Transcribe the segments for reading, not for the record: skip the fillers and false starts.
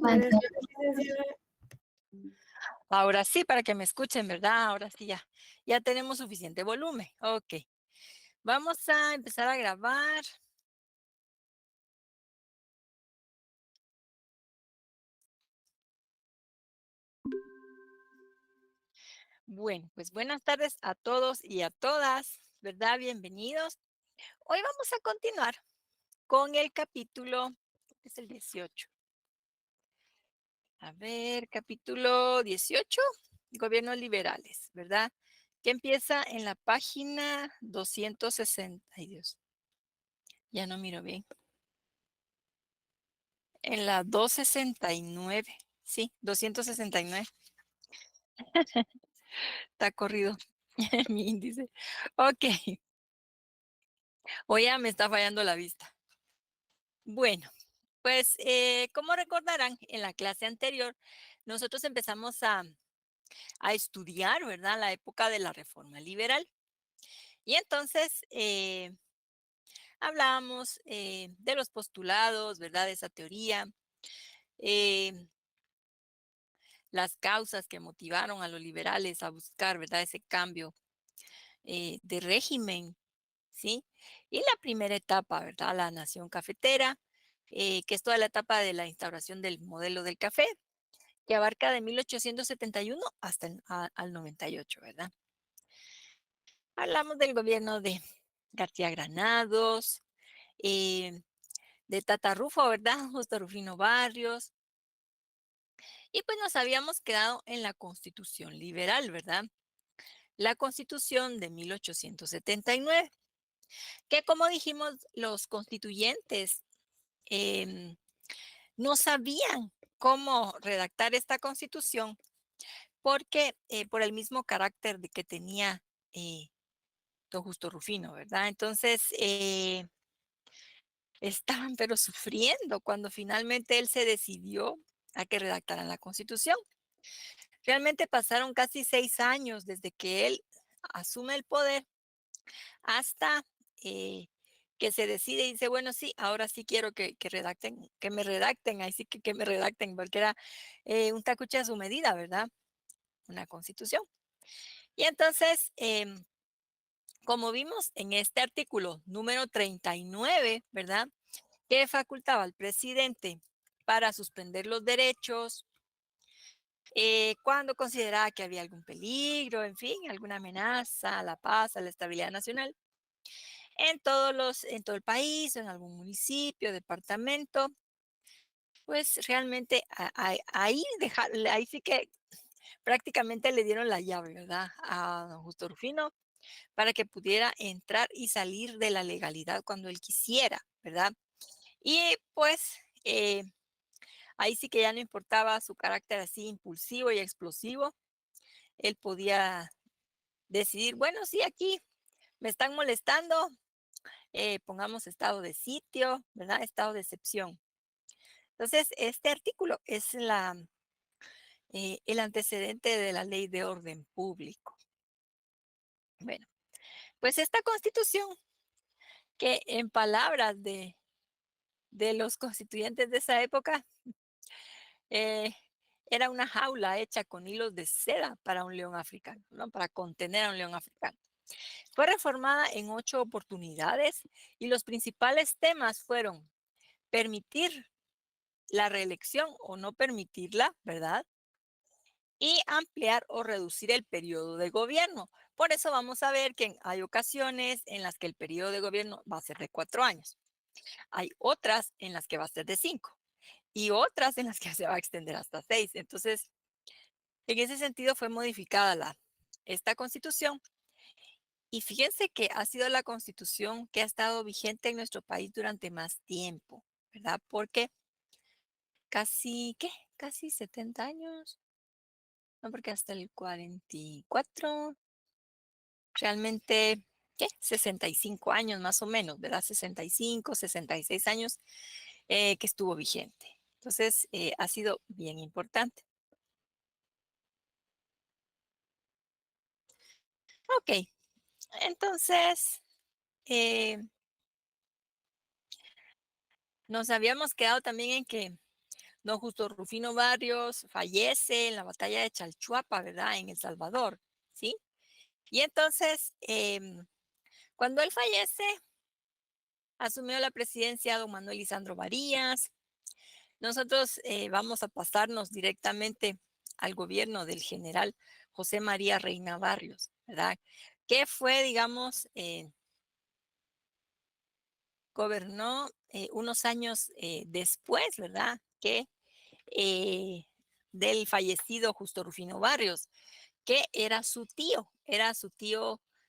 Buenas tardes, licenciada. Ahora sí, para que me escuchen, ¿verdad? Ahora sí ya tenemos suficiente volumen. Ok. Vamos a empezar a grabar. Bueno, pues buenas tardes a todos y a todas, ¿verdad? Bienvenidos. Hoy vamos a continuar con el capítulo, es el 18. A ver, capítulo 18, gobiernos liberales, ¿verdad? Que empieza en la página 260. Ay, Dios, ya no miro bien. En la 269, sí, 269. Está corrido mi índice. Ok, o ya me está fallando la vista. Bueno, pues como recordarán, en la clase anterior, nosotros empezamos a estudiar, ¿verdad? La época de la Reforma Liberal. Y entonces hablábamos de los postulados, ¿verdad? De esa teoría, eh, las causas que motivaron a los liberales a buscar, ¿verdad? Ese cambio de régimen, ¿sí? Y la primera etapa, ¿verdad? La nación cafetera, que es toda la etapa de la instauración del modelo del café, que abarca de 1871 hasta al 98, ¿verdad? Hablamos del gobierno de García Granados, de Tata Rufo, ¿verdad? Justo Rufino Barrios. Y pues nos habíamos quedado en la Constitución Liberal, ¿verdad? La Constitución de 1879, que como dijimos, los constituyentes no sabían cómo redactar esta Constitución porque por el mismo carácter de que tenía don Justo Rufino, ¿verdad? Entonces, estaban pero sufriendo cuando finalmente él se decidió a que redactaran la Constitución. Realmente pasaron casi 6 años desde que él asume el poder hasta que se decide y dice, bueno, sí, ahora sí quiero que redacten, que me redacten, ahí sí que me redacten, porque era un tacuche a su medida, ¿verdad? Una constitución. Y entonces, como vimos en este artículo número 39, ¿verdad? Que facultaba al presidente para suspender los derechos cuando consideraba que había algún peligro, en fin, alguna amenaza a la paz, a la estabilidad nacional, en todo el país, o en algún municipio, departamento, pues realmente ahí sí que prácticamente le dieron la llave, ¿verdad? A don Justo Rufino para que pudiera entrar y salir de la legalidad cuando él quisiera, ¿verdad? Y pues ahí sí que ya no importaba su carácter así impulsivo y explosivo, él podía decidir, bueno, sí, aquí me están molestando, pongamos estado de sitio, ¿verdad? Estado de excepción. Entonces, este artículo es el antecedente de la ley de orden público. Bueno, pues esta constitución, que en palabras de los constituyentes de esa época, eh, era una jaula hecha con hilos de seda para un león africano, ¿no? Para contener a un león africano. Fue reformada en 8 oportunidades y los principales temas fueron permitir la reelección o no permitirla, ¿verdad? Y ampliar o reducir el periodo de gobierno. Por eso vamos a ver que hay ocasiones en las que el periodo de gobierno va a ser de 4 años. Hay otras en las que va a ser de 5 y otras en las que se va a extender hasta 6. Entonces, en ese sentido fue modificada esta constitución. Y fíjense que ha sido la constitución que ha estado vigente en nuestro país durante más tiempo, ¿verdad? Porque casi, ¿qué? Casi 70 años. No, porque hasta el 44, realmente, ¿qué? 65 años más o menos, ¿verdad? 65, 66 años que estuvo vigente. Entonces, ha sido bien importante. Ok, entonces, nos habíamos quedado también en que don Justo Rufino Barrios fallece en la batalla de Chalchuapa, ¿verdad? En El Salvador, ¿sí? Y entonces, cuando él fallece, asumió la presidencia don Manuel Lisandro Varías. Nosotros vamos a pasarnos directamente al gobierno del general José María Reina Barrios, ¿verdad? Que fue, digamos, gobernó unos años después, ¿verdad? Que eh, del fallecido Justo Rufino Barrios, que era su tío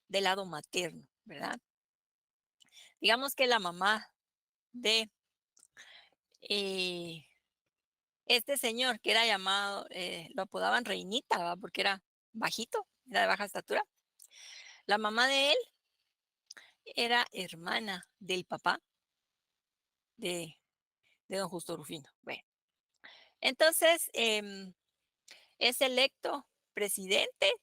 del lado materno, ¿verdad? Digamos que la mamá de eh, este señor, que era llamado, lo apodaban Reinita, ¿verdad? Porque era bajito, era de baja estatura. La mamá de él era hermana del papá de, de don Justo Rufino. Bueno, entonces es electo presidente,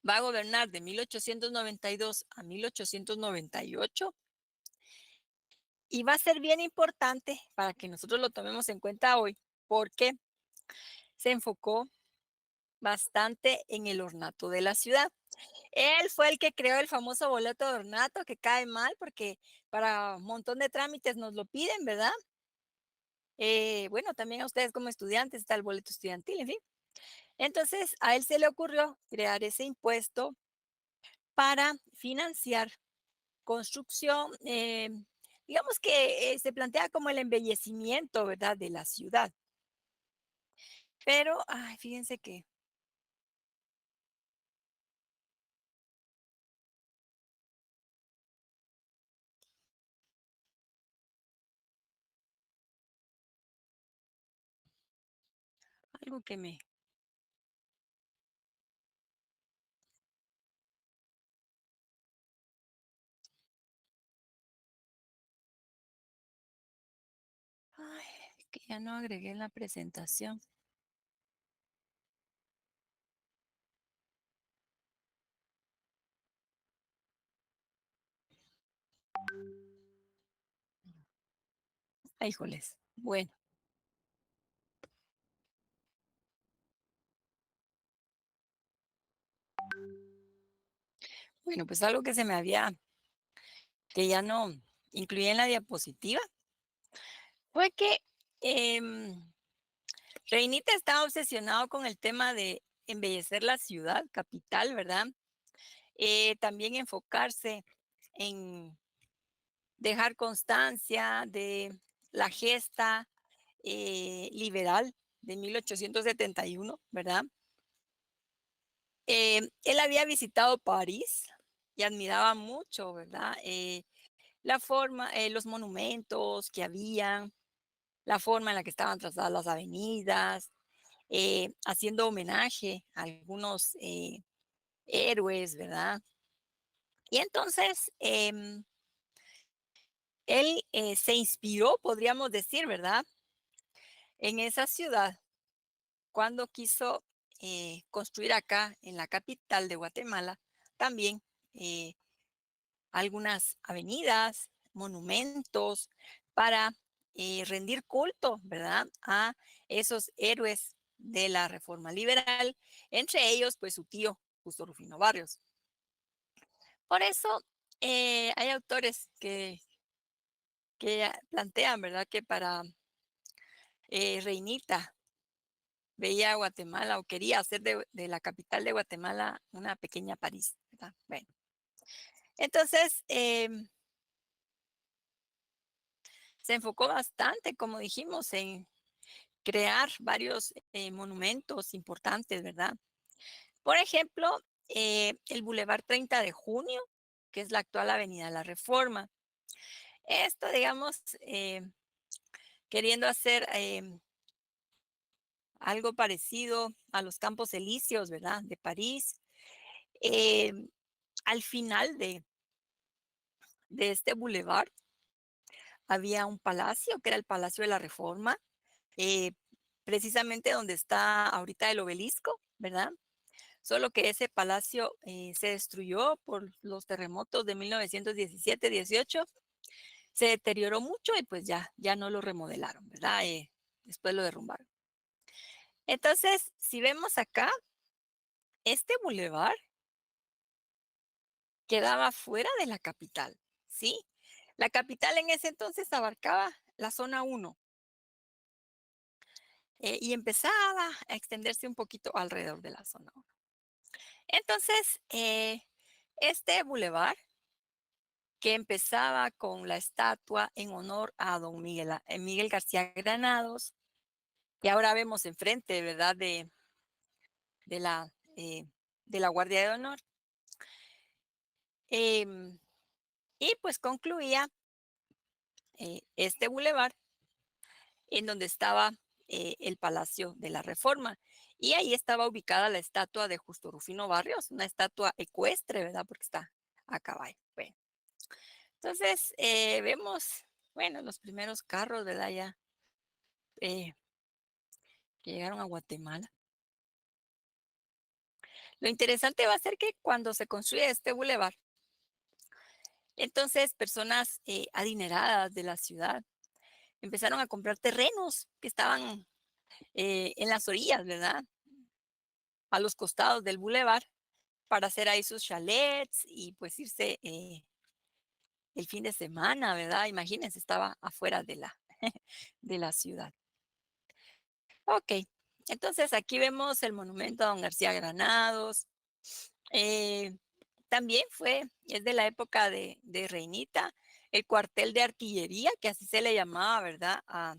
va a gobernar de 1892 a 1898 y va a ser bien importante para que nosotros lo tomemos en cuenta hoy, porque se enfocó bastante en el ornato de la ciudad. Él fue el que creó el famoso boleto de ornato que cae mal porque para un montón de trámites nos lo piden, ¿verdad? Bueno, también a ustedes como estudiantes está el boleto estudiantil, en fin. Entonces, a él se le ocurrió crear ese impuesto para financiar construcción, digamos que se plantea como el embellecimiento, ¿verdad?, de la ciudad. Pero, ay, fíjense que algo que me, ay, que ya no agregué en la presentación. Ay, híjoles. Bueno, pues algo que se me había, que ya no incluí en la diapositiva, fue que Reinita estaba obsesionado con el tema de embellecer la ciudad capital, ¿verdad? También enfocarse en dejar constancia de la gesta liberal de 1871, ¿verdad? Él había visitado París y admiraba mucho, ¿verdad? La forma, los monumentos que había, la forma en la que estaban trazadas las avenidas, haciendo homenaje a algunos héroes, ¿verdad? Y entonces él se inspiró, podríamos decir, ¿verdad? En esa ciudad cuando quiso construir acá en la capital de Guatemala también eh, algunas avenidas, monumentos para rendir culto, ¿verdad? A esos héroes de la reforma liberal, entre ellos, pues su tío, Justo Rufino Barrios. Por eso hay autores que plantean, ¿verdad? Que para Reinita veía a Guatemala o quería hacer de la capital de Guatemala una pequeña París, ¿verdad? Bueno, entonces se enfocó bastante, como dijimos, en crear varios monumentos importantes, ¿verdad? Por ejemplo, el Boulevard 30 de Junio, que es la actual Avenida La Reforma. Esto, digamos, queriendo hacer algo parecido a los Campos Elíseos, ¿verdad? De París. Eh, Al final de este boulevard había un palacio, que era el Palacio de la Reforma, eh, precisamente donde está ahorita el obelisco, ¿verdad? Solo que ese palacio se destruyó por los terremotos de 1917-18, se deterioró mucho y pues ya no lo remodelaron, ¿verdad? después lo derrumbaron. Entonces, si vemos acá, este bulevar quedaba fuera de la capital, ¿sí? La capital en ese entonces abarcaba la zona 1 y empezaba a extenderse un poquito alrededor de la zona 1. Entonces, este bulevar que empezaba con la estatua en honor a don Miguel García Granados, que ahora vemos enfrente, ¿verdad? De la, eh, de la Guardia de Honor. Em, y pues concluía este bulevar en donde estaba el Palacio de la Reforma. Y ahí estaba ubicada la estatua de Justo Rufino Barrios, una estatua ecuestre, ¿verdad? Porque está a caballo. Bueno, entonces vemos, bueno, los primeros carros, ¿verdad? Ya eh, que llegaron a Guatemala. Lo interesante va a ser que cuando se construye este bulevar, entonces personas adineradas de la ciudad empezaron a comprar terrenos que estaban en las orillas, ¿verdad? A los costados del bulevar para hacer ahí sus chalets y pues irse el fin de semana, ¿verdad? Imagínense, estaba afuera de de la ciudad. Ok, entonces aquí vemos el monumento a don García Granados. Eh, También es de la época de Reinita, el cuartel de artillería, que así se le llamaba, ¿verdad? A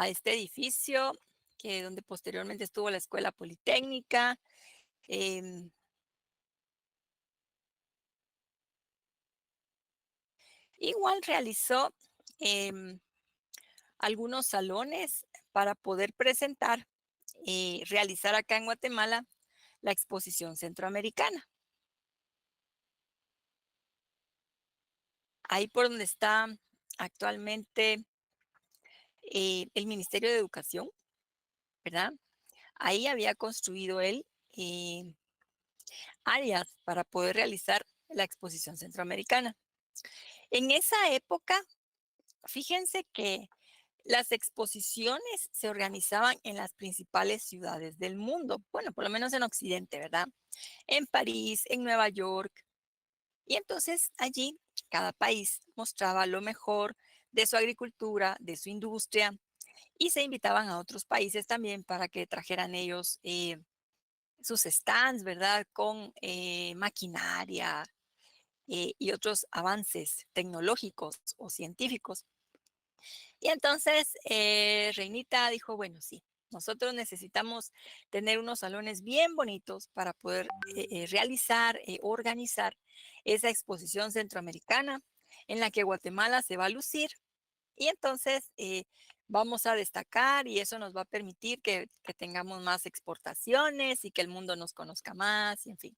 este edificio, que donde posteriormente estuvo la Escuela Politécnica. em, Igual realizó algunos salones para poder presentar, realizar acá en Guatemala la exposición centroamericana. Ahí por donde está actualmente el Ministerio de Educación, ¿verdad? Ahí había construido él eh, áreas para poder realizar la exposición centroamericana. En esa época, fíjense que las exposiciones se organizaban en las principales ciudades del mundo, bueno, por lo menos en Occidente, ¿verdad? En París, en Nueva York. Y entonces allí cada país mostraba lo mejor de su agricultura, de su industria, y se invitaban a otros países también para que trajeran ellos sus stands, ¿verdad? Con maquinaria y otros avances tecnológicos o científicos. Y entonces Reinita dijo, bueno, sí, nosotros necesitamos tener unos salones bien bonitos para poder realizar, organizar esa exposición centroamericana en la que Guatemala se va a lucir. Y entonces vamos a destacar y eso nos va a permitir que tengamos más exportaciones y que el mundo nos conozca más, y en fin.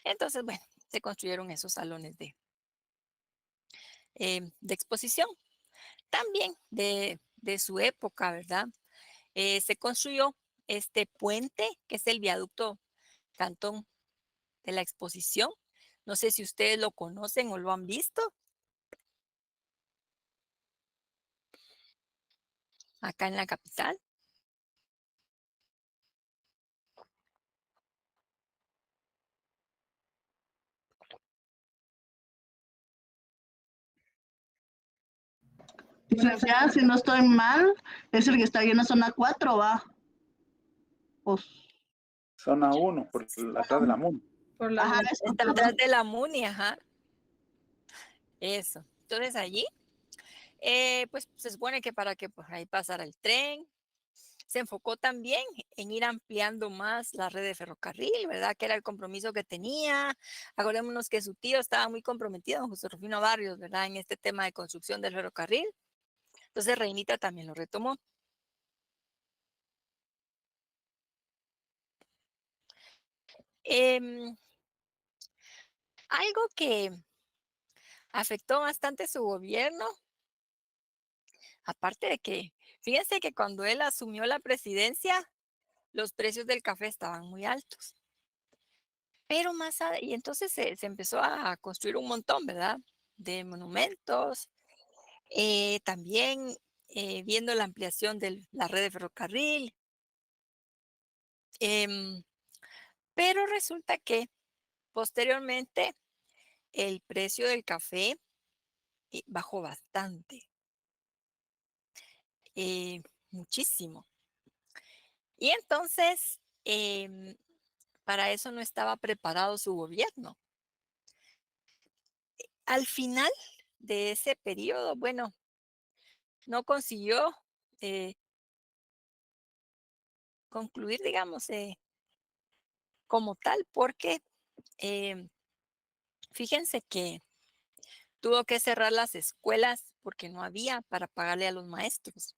Entonces, bueno, se construyeron esos salones de exposición. También de su época, ¿verdad? Se construyó este puente, que es el viaducto Cantón de la Exposición. No sé si ustedes lo conocen o lo han visto acá en la capital. Licenciada, si no estoy mal, es el que está ahí en la zona 4, ¿va? Pues, Zona 1, por atrás de la MUN. por la ajá, Está atrás de la MUNI, ajá. Eso. Entonces allí, pues se supone que para que por ahí pasara el tren, se enfocó también en ir ampliando más la red de ferrocarril, ¿verdad? Que era el compromiso que tenía. Acordémonos que su tío estaba muy comprometido, don José Rufino Barrios, ¿verdad? En este tema de construcción del ferrocarril. Entonces Reinita también lo retomó. Em, Algo que afectó bastante su gobierno, aparte de que, fíjense que cuando él asumió la presidencia, los precios del café estaban muy altos. Pero y entonces se empezó a construir un montón, ¿verdad? De monumentos. También viendo la ampliación de la red de ferrocarril. em, pero resulta que posteriormente el precio del café bajó bastante, eh, muchísimo. Y entonces, para eso no estaba preparado su gobierno. Al final de ese periodo, bueno, no consiguió eh, concluir, digamos, como tal, porque em, fíjense que tuvo que cerrar las escuelas porque no había para pagarle a los maestros.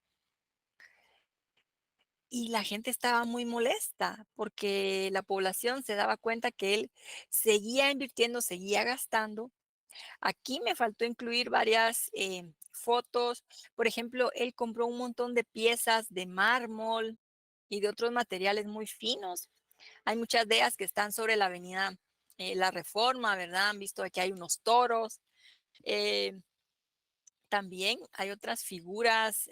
Y la gente estaba muy molesta porque la población se daba cuenta que él seguía invirtiendo, seguía gastando. Aquí me faltó incluir varias fotos. Por ejemplo, él compró un montón de piezas de mármol y de otros materiales muy finos. Hay muchas de ellas que están sobre la avenida La Reforma, ¿verdad? Han visto que hay unos toros. eh, También hay otras figuras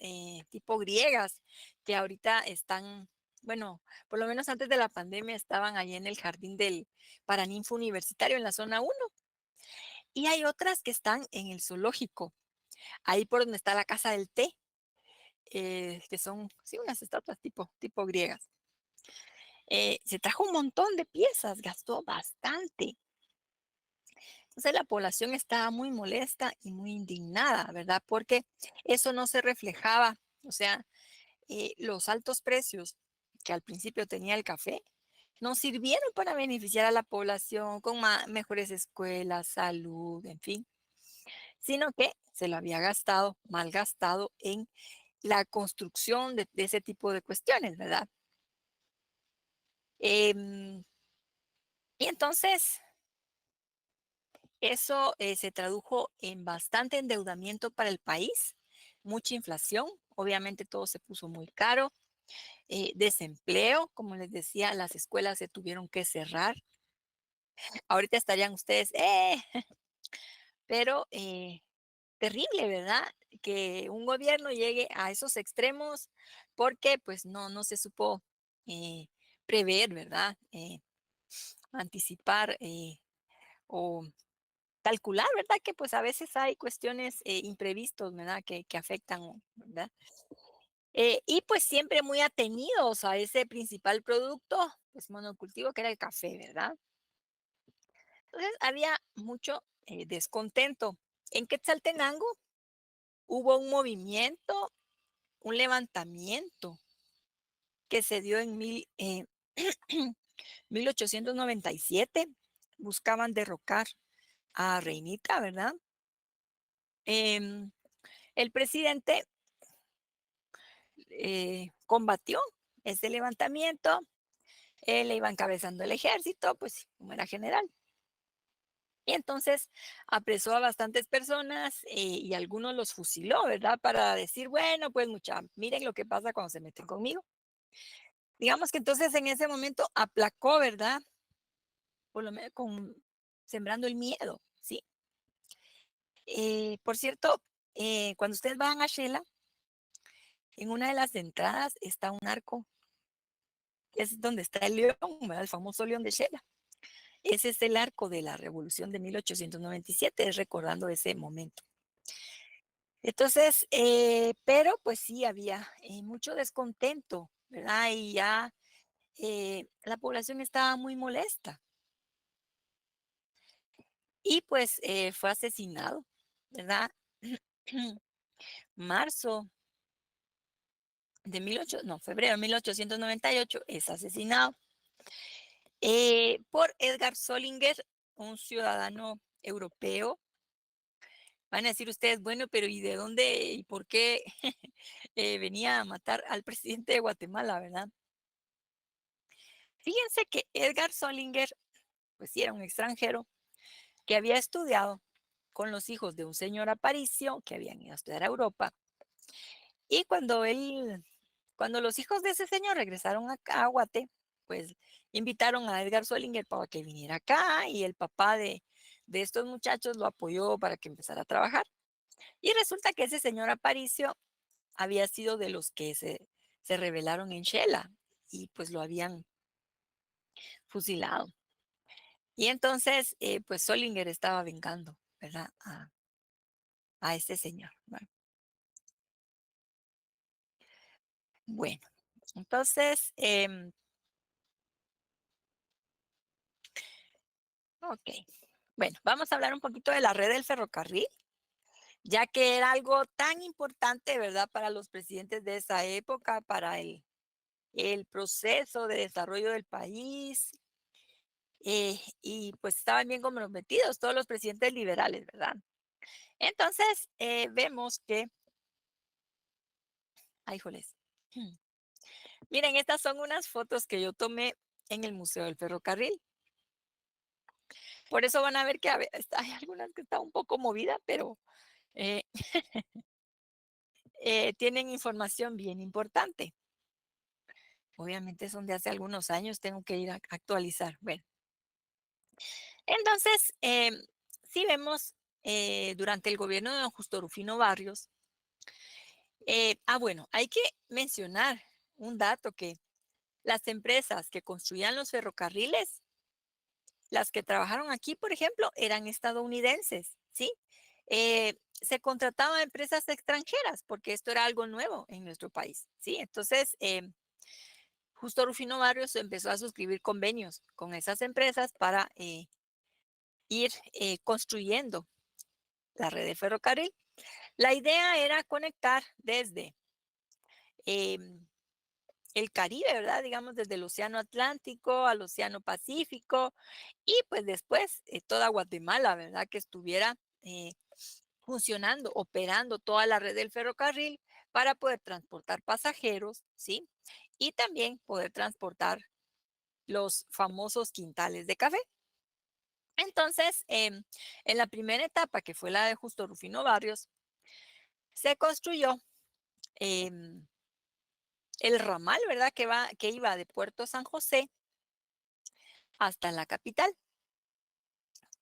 tipo griegas que ahorita están, bueno, por lo menos antes de la pandemia estaban allí en el jardín del Paraninfo Universitario en la zona 1. Y hay otras que están en el zoológico, ahí por donde está la casa del té, que son, sí, unas estatuas tipo griegas. Se trajo un montón de piezas, gastó bastante. Entonces la población estaba muy molesta y muy indignada, ¿verdad? Porque eso no se reflejaba, o sea, los altos precios que al principio tenía el café no sirvieron para beneficiar a la población con mejores escuelas, salud, en fin, sino que se lo había gastado, malgastado en la construcción de ese tipo de cuestiones, ¿verdad? Em, y entonces eso se tradujo en bastante endeudamiento para el país, mucha inflación, obviamente todo se puso muy caro, desempleo, como les decía, las escuelas se tuvieron que cerrar. Ahorita estarían ustedes, pero terrible, ¿verdad? Que un gobierno llegue a esos extremos porque pues no se supo eh, prever, ¿verdad? Anticipar o calcular, ¿verdad? Que pues a veces hay cuestiones imprevistos, ¿verdad? Que afectan, ¿verdad? Y pues siempre muy atenidos a ese principal producto, pues monocultivo que era el café, ¿verdad? Entonces había mucho descontento. En Quetzaltenango hubo un movimiento, un levantamiento que se dio en 1897. Buscaban derrocar a Reinita, ¿verdad? Em, el presidente combatió ese levantamiento, él le iba encabezando el ejército, pues como era general. Y entonces apresó a bastantes personas y algunos los fusiló, ¿verdad? Para decir, bueno, pues mucha, miren lo que pasa cuando se meten conmigo. Digamos que entonces en ese momento aplacó, ¿verdad? Por lo menos con sembrando el miedo, ¿sí? Por cierto, cuando ustedes van a Shela, en una de las entradas está un arco, que es donde está el león, ¿verdad? El famoso león de Shela. Ese es el arco de la revolución de 1897, es recordando ese momento. Entonces, pero pues sí había mucho descontento, ¿verdad? Y ya la población estaba muy molesta. Y pues fue asesinado, ¿verdad? Marzo de 18, no, febrero de 1898 es asesinado por Edgar Solinger, un ciudadano europeo. Van a decir ustedes, bueno, pero ¿y de dónde y por qué venía a matar al presidente de Guatemala, verdad? Fíjense que Edgar Solinger, pues sí, era un extranjero que había estudiado con los hijos de un señor Aparicio que habían ido a estudiar a Europa. Y cuando los hijos de ese señor regresaron a Guate, pues invitaron a Edgar Solinger para que viniera acá y el papá de estos muchachos lo apoyó para que empezara a trabajar. Y resulta que ese señor Aparicio había sido de los que se rebelaron en Shela y pues lo habían fusilado. Y entonces, pues Solinger estaba vengando, ¿verdad? A este señor. Bueno, entonces, ok. Bueno, vamos a hablar un poquito de la red del ferrocarril, ya que era algo tan importante, ¿verdad? Para los presidentes de esa época, para el proceso de desarrollo del país, y pues estaban bien comprometidos todos los presidentes liberales, ¿verdad? Entonces, vemos que, ay, joles. Miren, estas son unas fotos que yo tomé en el Museo del Ferrocarril. Por eso van a ver que hay algunas que están un poco movidas, pero eh, tienen información bien importante. Obviamente son de hace algunos años, tengo que ir a actualizar. Bueno, entonces, sí vemos durante el gobierno de don Justo Rufino Barrios. Bueno, hay que mencionar un dato que las empresas que construían los ferrocarriles, las que trabajaron aquí, por ejemplo, eran estadounidenses, ¿sí? Se contrataban a empresas extranjeras porque esto era algo nuevo en nuestro país, ¿sí? Entonces, Justo Rufino Barrios empezó a suscribir convenios con esas empresas para ir construyendo la red de ferrocarril. La idea era conectar desde el Caribe, ¿verdad? Digamos, desde el Océano Atlántico al Océano Pacífico y pues después toda Guatemala, ¿verdad? Que estuviera funcionando, operando toda la red del ferrocarril para poder transportar pasajeros, ¿sí? Y también poder transportar los famosos quintales de café. Entonces, en la primera etapa, que fue la de Justo Rufino Barrios, se construyó el ramal, ¿verdad? Que iba de Puerto San José hasta la capital.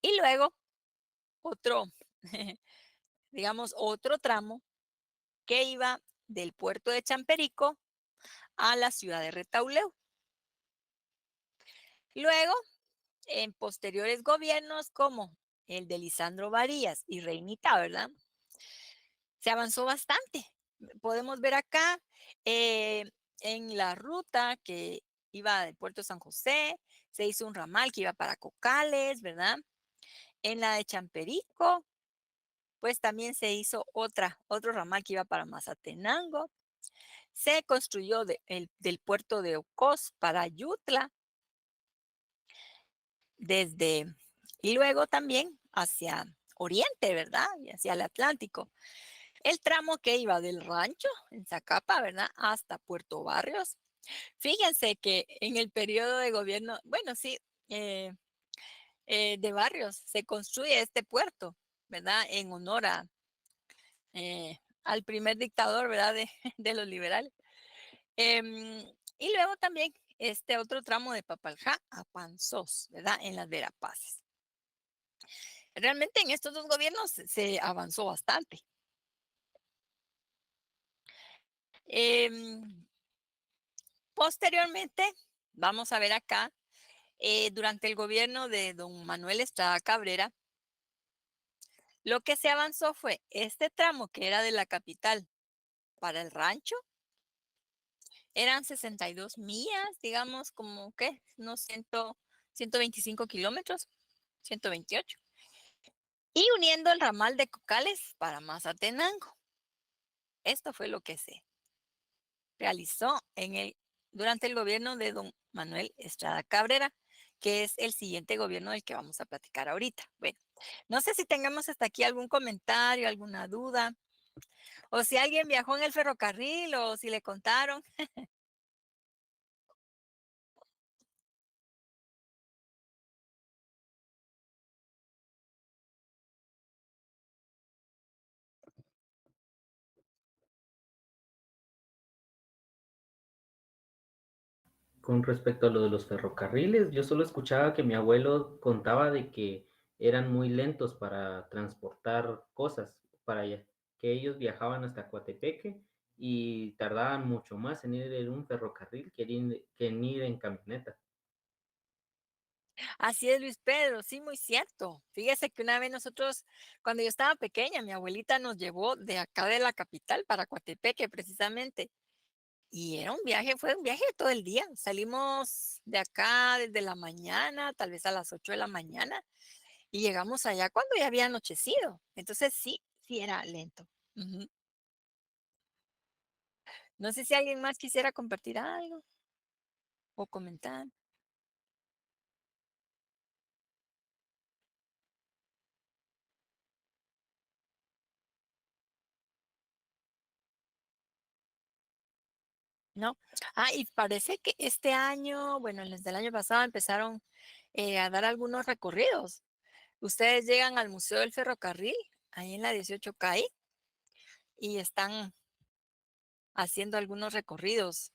Y luego otro, digamos, otro tramo que iba del puerto de Champerico a la ciudad de Retauleu. Luego, en posteriores gobiernos como el de Lisandro Varías y Reinita, ¿verdad? Se avanzó bastante. Podemos ver acá en la ruta que iba del puerto San José, se hizo un ramal que iba para Cocales, ¿verdad? En la de Champerico, pues también se hizo otro ramal que iba para Mazatenango. Se construyó del puerto de Ocos para Yutla, y luego también hacia Oriente, ¿verdad? Y hacia el Atlántico. El tramo que iba del rancho en Zacapa, ¿verdad? Hasta Puerto Barrios. Fíjense que en el periodo de gobierno, bueno, sí, de Barrios se construye este puerto, ¿verdad? En honor al primer dictador, ¿verdad? De los liberales. Y luego también este otro tramo de Papaljá a Panzós, ¿verdad? En las Verapaces. Realmente en estos dos gobiernos se avanzó bastante. Posteriormente, vamos a ver acá, durante el gobierno de don Manuel Estrada Cabrera, lo que se avanzó fue este tramo que era de la capital para el rancho, eran 62 millas, digamos, como que, no 125 kilómetros, 128. Y uniendo el ramal de Cocales para Mazatenango. Esto fue lo que se realizó durante el gobierno de don Manuel Estrada Cabrera, que es el siguiente gobierno del que vamos a platicar ahorita. Bueno, no sé si tengamos hasta aquí algún comentario, alguna duda, o si alguien viajó en el ferrocarril o si le contaron. Con respecto a lo de los ferrocarriles, yo solo escuchaba que mi abuelo contaba de que eran muy lentos para transportar cosas para allá. que ellos viajaban hasta Coatepeque y tardaban mucho más en ir en un ferrocarril que en ir en camioneta. Así es, Luis Pedro, sí, muy cierto. Fíjese que una vez nosotros, cuando yo estaba pequeña, mi abuelita nos llevó de acá de la capital para Coatepeque precisamente. Y era un viaje, fue un viaje de todo el día. Salimos de acá desde la mañana, tal vez a las 8 de la mañana, y llegamos allá cuando ya había anochecido. Entonces sí, sí era lento. Ujú. No sé si alguien más quisiera compartir algo o comentar. ¿No? Ah, y parece que este año, bueno, desde el año pasado empezaron a dar algunos recorridos. Ustedes llegan al Museo del Ferrocarril, ahí en la 18 calle, y están haciendo algunos recorridos.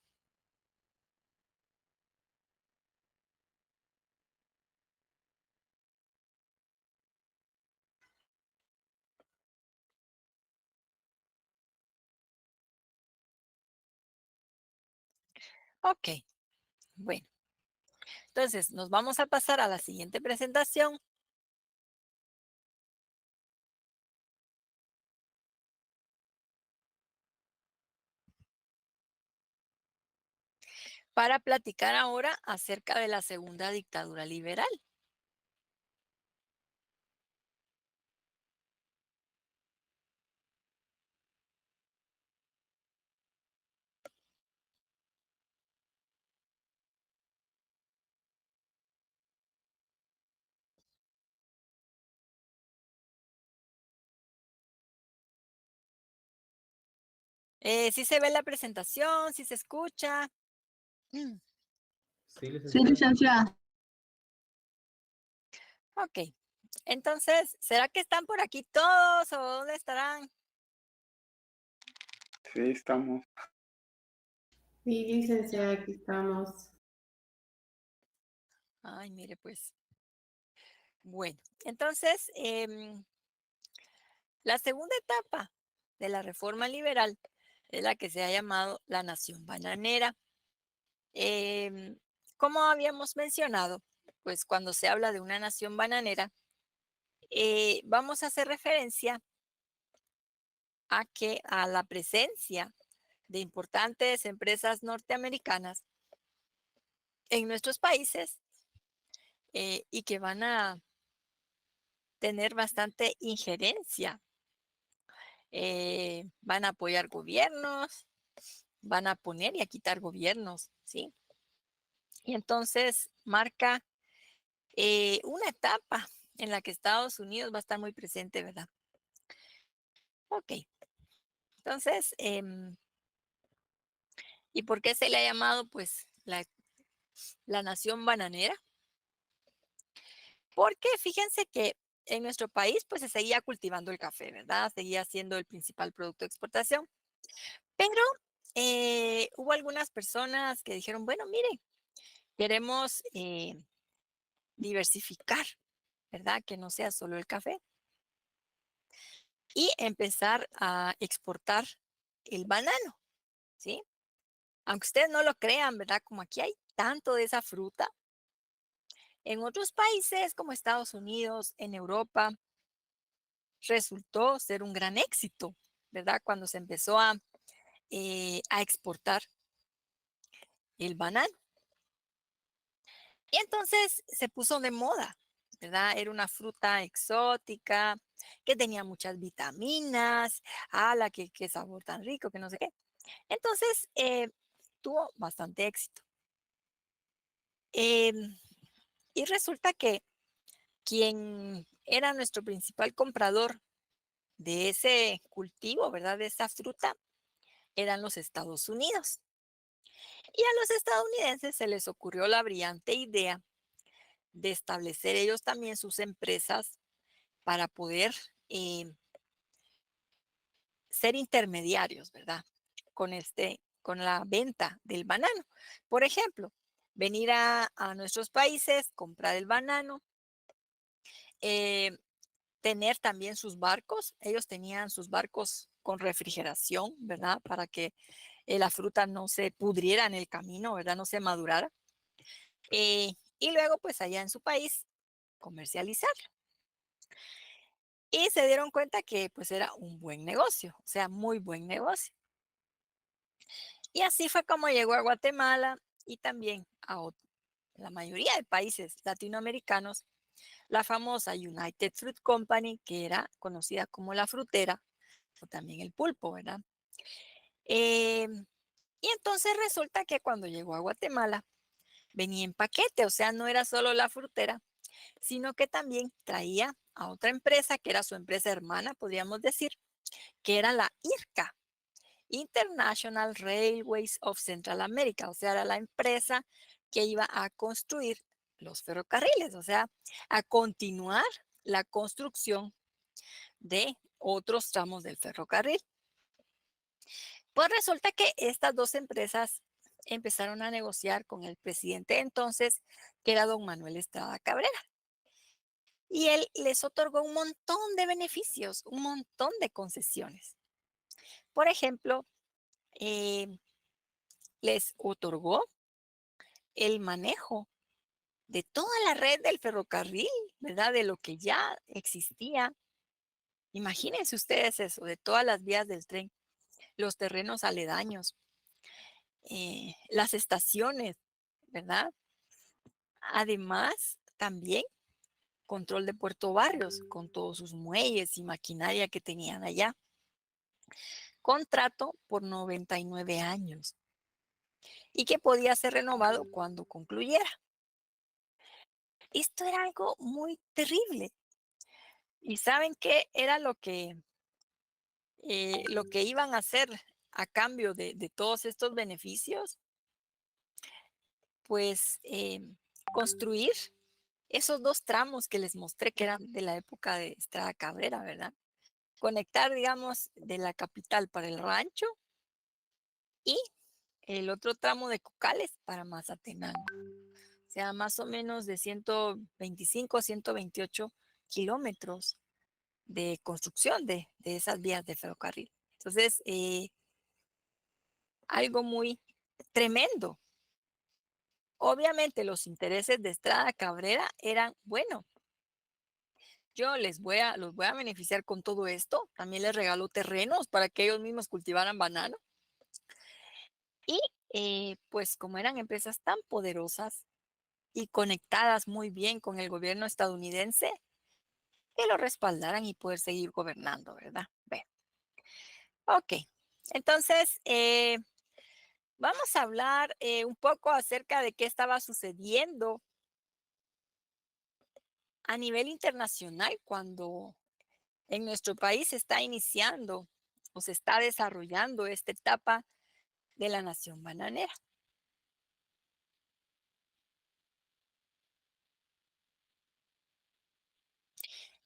Ok, bueno, entonces nos vamos a pasar a la siguiente presentación para platicar ahora acerca de la segunda dictadura liberal. ¿Sí se ve la presentación? ¿Sí se escucha? Mm, Sí, Sí, licenciada. licenciada. ok, entonces, ¿será que están por aquí todos o dónde estarán? Sí, estamos. Sí, licenciada, aquí estamos. Ay, mire, pues. Bueno, entonces, la segunda etapa de la reforma liberal es la que se ha llamado la nación bananera. Em, Como habíamos mencionado, pues cuando se habla de una nación bananera, vamos a hacer referencia a la presencia de importantes empresas norteamericanas en nuestros países y que van a tener bastante injerencia. Van a apoyar gobiernos, van a poner y a quitar gobiernos, ¿sí? Y entonces marca una etapa en la que Estados Unidos va a estar muy presente, ¿verdad? Ok, entonces, ¿y por qué se le ha llamado pues la nación bananera? Porque fíjense que en nuestro país pues se seguía cultivando el café, ¿verdad? Seguía siendo el principal producto de exportación, pero hubo algunas personas que dijeron, bueno, mire, queremos diversificar, ¿verdad? Que no sea solo el café y empezar a exportar el banano, ¿sí? Aunque ustedes no lo crean, ¿verdad? Como aquí hay tanto de esa fruta, en otros países como Estados Unidos, en Europa, resultó ser un gran éxito, ¿verdad? Cuando se empezó a exportar el banano. Y entonces se puso de moda, ¿verdad? Era una fruta exótica que tenía muchas vitaminas, la que qué sabor tan rico, que no sé qué. Entonces, tuvo bastante éxito. Em, y resulta que quien era nuestro principal comprador de ese cultivo, ¿verdad? De esa fruta, eran los Estados Unidos. Y a los estadounidenses se les ocurrió la brillante idea de establecer ellos también sus empresas para poder eh, ser intermediarios, ¿verdad? Con la venta del banano. Por ejemplo, venir a nuestros países, comprar el banano, eh, tener también sus barcos. Ellos tenían sus barcos con refrigeración, ¿verdad? Para que la fruta no se pudriera en el camino, ¿verdad? No se madurara. Y luego, pues allá en su país, comercializarlo. Y se dieron cuenta que pues era un buen negocio, o sea, muy buen negocio. Y así fue como llegó a Guatemala y también a la mayoría de países latinoamericanos, la famosa United Fruit Company, que era conocida como la frutera, o también el pulpo, ¿verdad? Eh, y entonces resulta que cuando llegó a Guatemala, venía en paquete, o sea, no era solo la frutera, sino que también traía a otra empresa, que era su empresa hermana, podríamos decir, que era la IRCA, International Railways of Central America, o sea, era la empresa que iba a construir los ferrocarriles, o sea, a continuar la construcción de otros tramos del ferrocarril. Pues resulta que estas dos empresas empezaron a negociar con el presidente entonces, que era don Manuel Estrada Cabrera. Y él les otorgó un montón de beneficios, un montón de concesiones. Por ejemplo, les otorgó el manejo de toda la red del ferrocarril, ¿verdad? De lo que ya existía. Imagínense ustedes eso, de todas las vías del tren, los terrenos aledaños, las estaciones, ¿verdad? Además, también control de Puerto Barrios, con todos sus muelles y maquinaria que tenían allá. Contrato por 99 años y que podía ser renovado cuando concluyera. Esto era algo muy terrible. ¿Y saben qué era lo que iban a hacer a cambio de todos estos beneficios? Pues construir esos dos tramos que les mostré que eran de la época de Estrada Cabrera, ¿verdad? Conectar, digamos, de la capital para el rancho y el otro tramo de Cocales para Mazatenango. O sea, más o menos de 125 a 128 kilómetros de construcción de esas vías de ferrocarril. Entonces, algo muy tremendo. Obviamente los intereses de Estrada Cabrera eran, bueno, yo los voy a beneficiar con todo esto. También les regalo terrenos para que ellos mismos cultivaran banano. Y pues como eran empresas tan poderosas y conectadas muy bien con el gobierno estadounidense, que lo respaldaran y poder seguir gobernando, ¿verdad? Bueno, ok. Entonces, vamos a hablar un poco acerca de qué estaba sucediendo a nivel internacional cuando en nuestro país se está iniciando o se está desarrollando esta etapa de la nación bananera.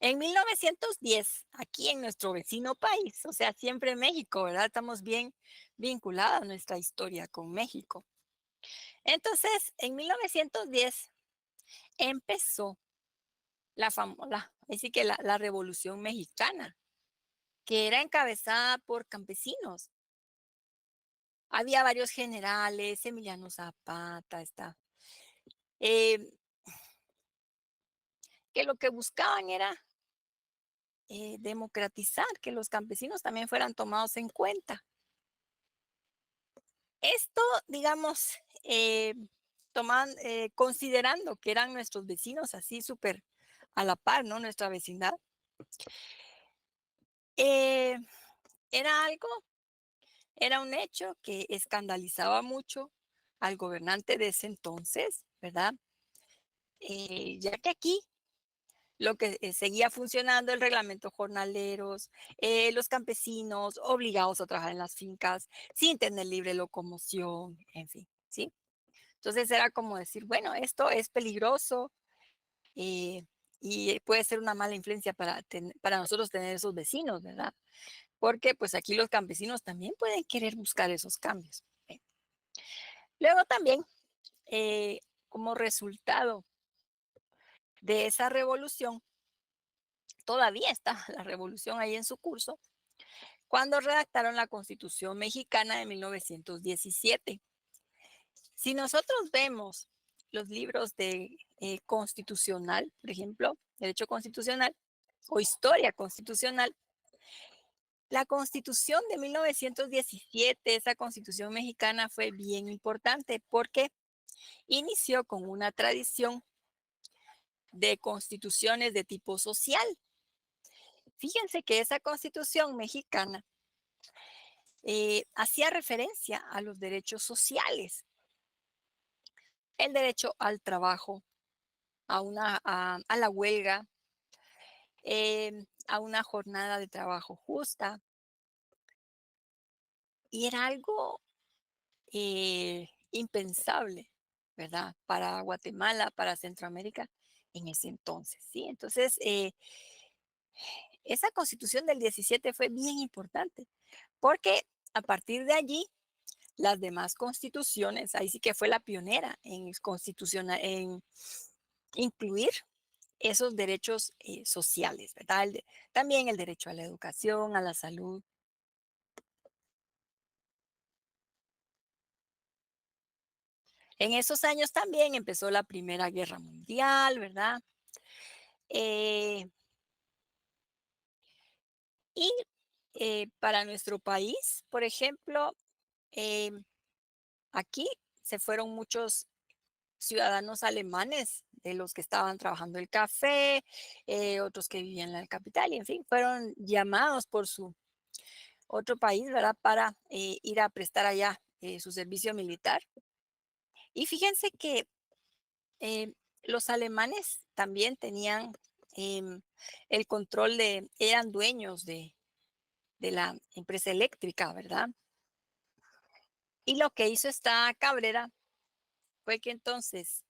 En 1910, aquí en nuestro vecino país, o sea, siempre México, ¿verdad? Estamos bien vinculados a nuestra historia con México. Entonces, en 1910 empezó así que la Revolución Mexicana, que era encabezada por campesinos. Había varios generales, Emiliano Zapata, eh, que lo que buscaban era democratizar, que los campesinos también fueran tomados en cuenta. Esto, digamos, considerando que eran nuestros vecinos así súper a la par, ¿no? Nuestra vecindad. Era un hecho que escandalizaba mucho al gobernante de ese entonces, ¿verdad? Ya que aquí lo que seguía funcionando el reglamento jornaleros, los campesinos obligados a trabajar en las fincas sin tener libre locomoción, en fin, ¿sí? Entonces era como decir, bueno, esto es peligroso y puede ser una mala influencia para nosotros tener esos vecinos, ¿verdad? Porque pues aquí los campesinos también pueden querer buscar esos cambios. Luego también, como resultado de esa revolución, todavía está la revolución ahí en su curso, cuando redactaron la Constitución Mexicana de 1917. Si nosotros vemos los libros de constitucional, por ejemplo, derecho constitucional o historia constitucional, la Constitución de 1917, esa Constitución mexicana fue bien importante porque inició con una tradición de constituciones de tipo social. Fíjense que esa Constitución mexicana hacía referencia a los derechos sociales, el derecho al trabajo, a la huelga, a una jornada de trabajo justa. Y era algo impensable, ¿verdad? Para Guatemala, para Centroamérica en ese entonces, ¿sí? Entonces, esa constitución del 17 fue bien importante porque a partir de allí, las demás constituciones, ahí sí que fue la pionera en incluir esos derechos sociales, ¿verdad? También el derecho a la educación, a la salud. En esos años también empezó la Primera Guerra Mundial, ¿verdad? Eh, y para nuestro país, por ejemplo, eh, aquí se fueron muchos ciudadanos alemanes de los que estaban trabajando el café, otros que vivían en la capital, y en fin, fueron llamados por su otro país, ¿verdad? Para ir a prestar allá su servicio militar. Y fíjense que eh, los alemanes también tenían em, el control eran dueños de la empresa eléctrica, ¿verdad? Y lo que hizo esta Cabrera fue que entonces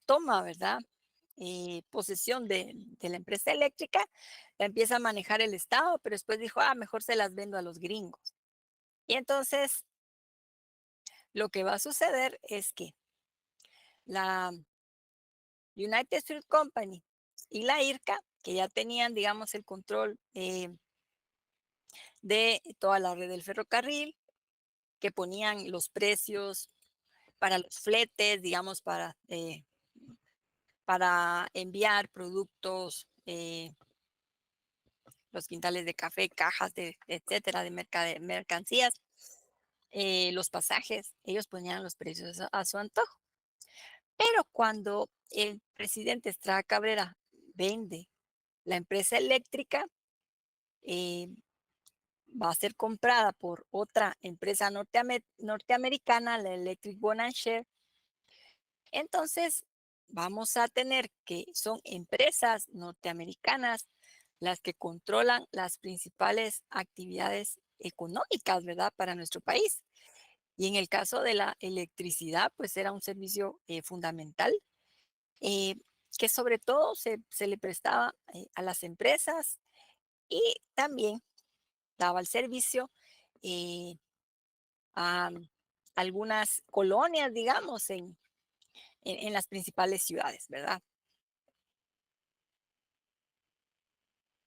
toma, ¿verdad? Posesión de la empresa eléctrica, la empieza a manejar el Estado, pero después dijo, mejor se las vendo a los gringos. Y entonces lo que va a suceder es que la United Fruit Company y la IRCA, que ya tenían, digamos, el control de toda la red del ferrocarril, que ponían los precios para los fletes, digamos, para enviar productos, los quintales de café, cajas, etcétera, de mercancías, los pasajes, ellos ponían los precios a su antojo. Pero cuando el presidente Estrada Cabrera vende la empresa eléctrica, eh, va a ser comprada por otra empresa norteamericana, la Electric Bonanshare. Entonces, vamos a tener que son empresas norteamericanas las que controlan las principales actividades económicas, ¿verdad? Para nuestro país. Y en el caso de la electricidad, pues era un servicio fundamental eh, que sobre todo se le prestaba a las empresas y también daba el servicio eh, a algunas colonias, digamos, en las principales ciudades, ¿verdad?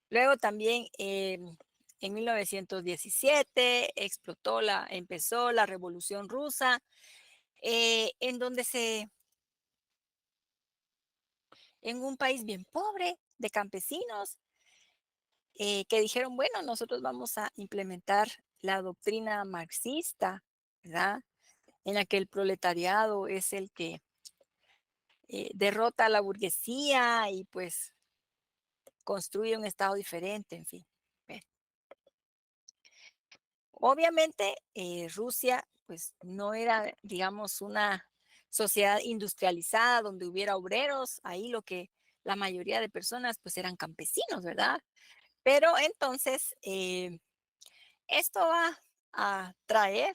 Luego también en 1917 empezó la Revolución Rusa, en donde en un país bien pobre de campesinos, que dijeron, bueno, nosotros vamos a implementar la doctrina marxista, ¿verdad? En la que el proletariado es el que derrota a la burguesía y pues construye un estado diferente, en fin. Obviamente, Rusia pues no era, digamos, una sociedad industrializada donde hubiera obreros, ahí la mayoría de personas pues eran campesinos, ¿verdad? Pero entonces, esto va a traer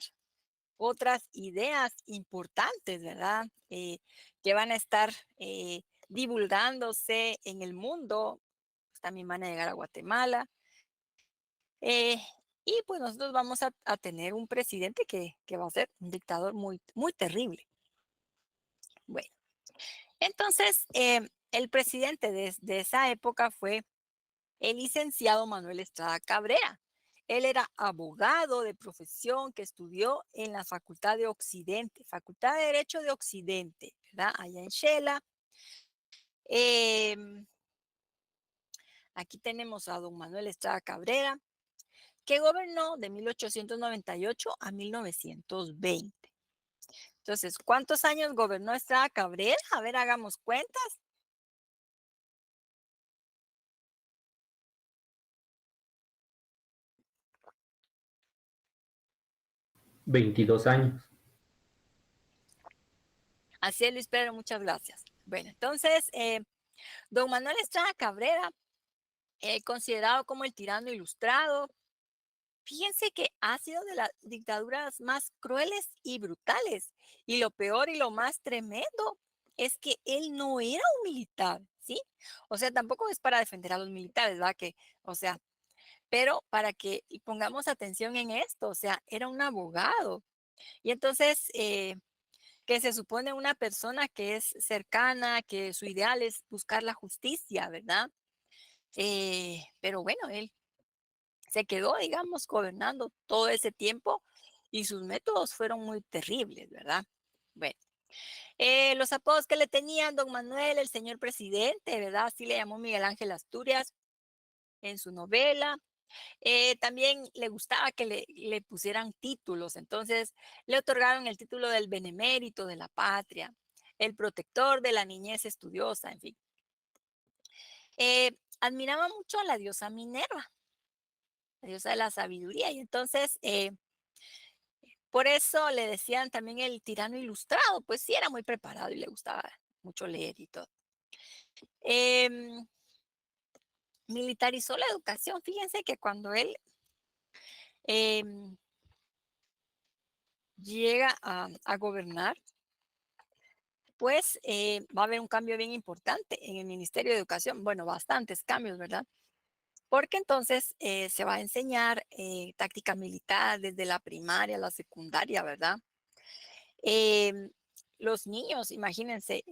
otras ideas importantes, ¿verdad? Que van a estar divulgándose en el mundo, pues, también van a llegar a Guatemala. Eh, y pues nosotros vamos a tener un presidente que va a ser un dictador muy, muy terrible. Bueno, entonces el presidente de esa época fue el licenciado Manuel Estrada Cabrera. Él era abogado de profesión que estudió en la Facultad de Occidente, Facultad de Derecho de Occidente, ¿verdad? Allá en Shela. Aquí tenemos a don Manuel Estrada Cabrera, que gobernó de 1898 a 1920. Entonces, ¿cuántos años gobernó Estrada Cabrera? A ver, hagamos cuentas. 22 años. Así es, Luis Pedro, muchas gracias. Bueno, entonces, don Manuel Estrada Cabrera, considerado como el tirano ilustrado, fíjense que ha sido de las dictaduras más crueles y brutales. Y lo peor y lo más tremendo es que él no era un militar, ¿sí? O sea, tampoco es para defender a los militares, ¿verdad? O sea, pero para que pongamos atención en esto, o sea, era un abogado. Y entonces, que se supone una persona que es cercana, que su ideal es buscar la justicia, ¿verdad? Pero bueno, él se quedó, digamos, gobernando todo ese tiempo y sus métodos fueron muy terribles, ¿verdad? Bueno, los apodos que le tenían don Manuel, el señor presidente, ¿verdad? Así le llamó Miguel Ángel Asturias en su novela. También le gustaba que le pusieran títulos, entonces le otorgaron el título del benemérito de la patria, el protector de la niñez estudiosa, en fin. Admiraba mucho a la diosa Minerva, la diosa de la sabiduría, y entonces por eso le decían también el tirano ilustrado, pues sí era muy preparado y le gustaba mucho leer y todo. Militarizó la educación, fíjense que cuando él llega a gobernar, pues va a haber un cambio bien importante en el Ministerio de Educación. Bueno, bastantes cambios, ¿verdad? Porque entonces se va a enseñar táctica militar desde la primaria a la secundaria, ¿verdad? Los niños, imagínense,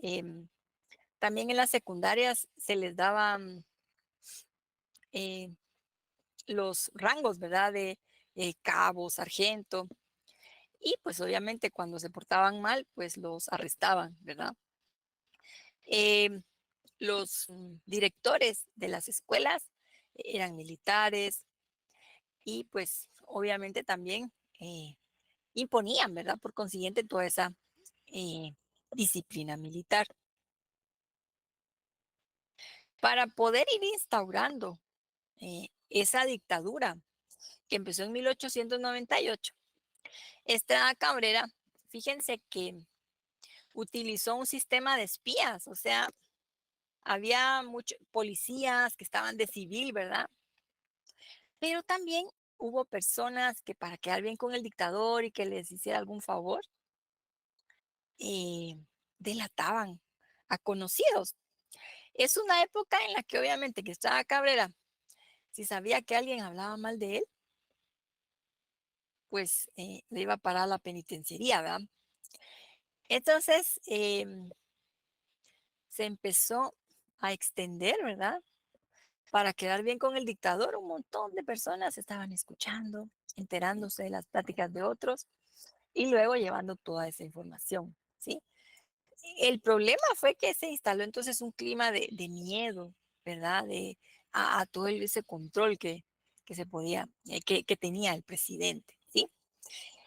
también en las secundarias se les daban los rangos, ¿verdad? De cabo, sargento. Y pues obviamente cuando se portaban mal, pues los arrestaban, ¿verdad? Los directores de las escuelas eran militares y pues obviamente también imponían, ¿verdad? Por consiguiente, toda esa disciplina militar. Para poder ir instaurando esa dictadura que empezó en 1898, Estrada Cabrera, fíjense que utilizó un sistema de espías, o sea, había muchos policías que estaban de civil, ¿verdad? Pero también hubo personas que para quedar bien con el dictador y que les hiciera algún favor, delataban a conocidos. Es una época en la que obviamente que estaba Cabrera, si sabía que alguien hablaba mal de él, pues le iba a parar a la penitenciaría, ¿verdad? Entonces se empezó a extender, ¿verdad? Para quedar bien con el dictador, un montón de personas estaban escuchando, enterándose de las pláticas de otros y luego llevando toda esa información, ¿sí? El problema fue que se instaló entonces un clima de miedo, ¿verdad? A todo ese control que se podía, que tenía el presidente, ¿sí?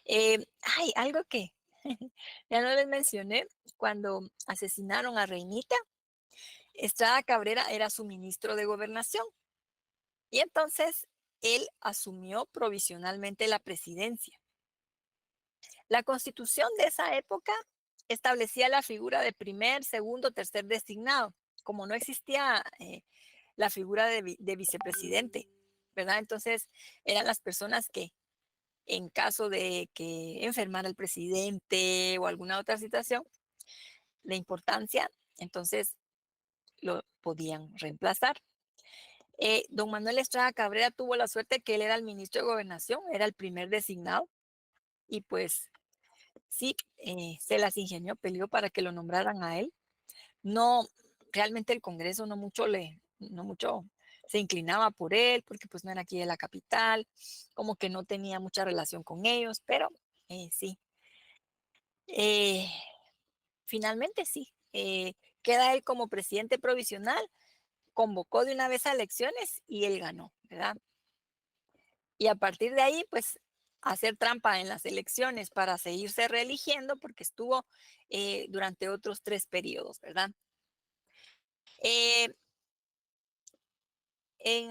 Hay algo que ya no les mencioné, cuando asesinaron a Reinita, Estrada Cabrera era su ministro de Gobernación y entonces él asumió provisionalmente la presidencia. La constitución de esa época establecía la figura de primer, segundo, tercer designado, como no existía la figura de vicepresidente, ¿verdad? Entonces eran las personas que en caso de que enfermara el presidente o alguna otra situación de importancia, entonces lo podían reemplazar. Don Manuel Estrada Cabrera tuvo la suerte que él era el ministro de Gobernación, era el primer designado y pues sí, se las ingenió, peleó para que lo nombraran a él. No, realmente el Congreso no mucho se inclinaba por él, porque pues no era aquí de la capital, como que no tenía mucha relación con ellos, pero sí. Finalmente sí, queda él como presidente provisional, convocó de una vez a elecciones y él ganó, ¿verdad? Y a partir de ahí, pues, hacer trampa en las elecciones para seguirse reeligiendo, porque estuvo durante otros 3 periodos, ¿verdad? Eh,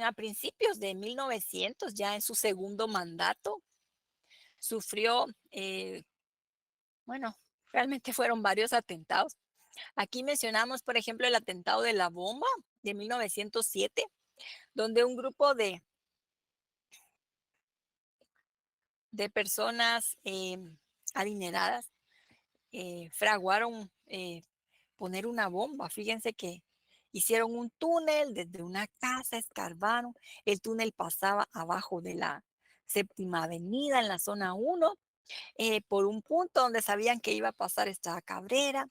a principios de 1900, ya en su segundo mandato, sufrió, bueno, realmente fueron varios atentados. Aquí mencionamos, por ejemplo, el atentado de la bomba de 1907, donde un grupo de personas adineradas fraguaron poner una bomba. Fíjense que hicieron un túnel desde una casa, escarbaron, el túnel pasaba abajo de la Séptima Avenida en la zona 1, por un punto donde sabían que iba a pasar esta Cabrera,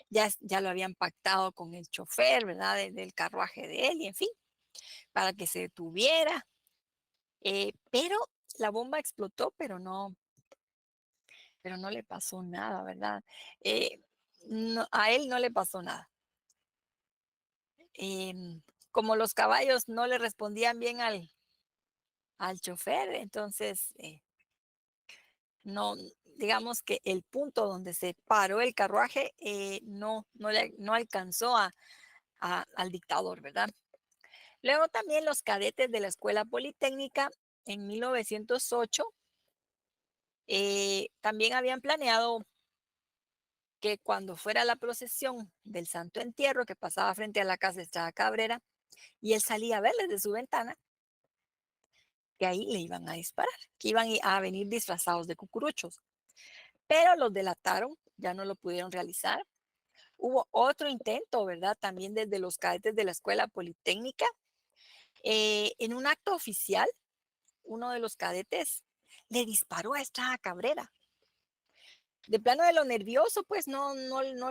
ya lo habían pactado con el chofer, ¿verdad? Del carruaje de él, y en fin, para que se detuviera. Pero la bomba explotó, pero no le pasó nada, ¿verdad? A él no le pasó nada. Como los caballos no le respondían bien al chofer, entonces no, digamos que el punto donde se paró el carruaje no alcanzó al dictador, ¿verdad? Luego también los cadetes de la Escuela Politécnica en 1908 también habían planeado que cuando fuera la procesión del Santo Entierro que pasaba frente a la casa de Estrada Cabrera y él salía a verles de su ventana, que ahí le iban a disparar, que iban a venir disfrazados de cucuruchos. Pero los delataron, ya no lo pudieron realizar. Hubo otro intento, ¿verdad? También desde los cadetes de la Escuela Politécnica. En un acto oficial, uno de los cadetes le disparó a Estrada Cabrera. De plano de lo nervioso, pues no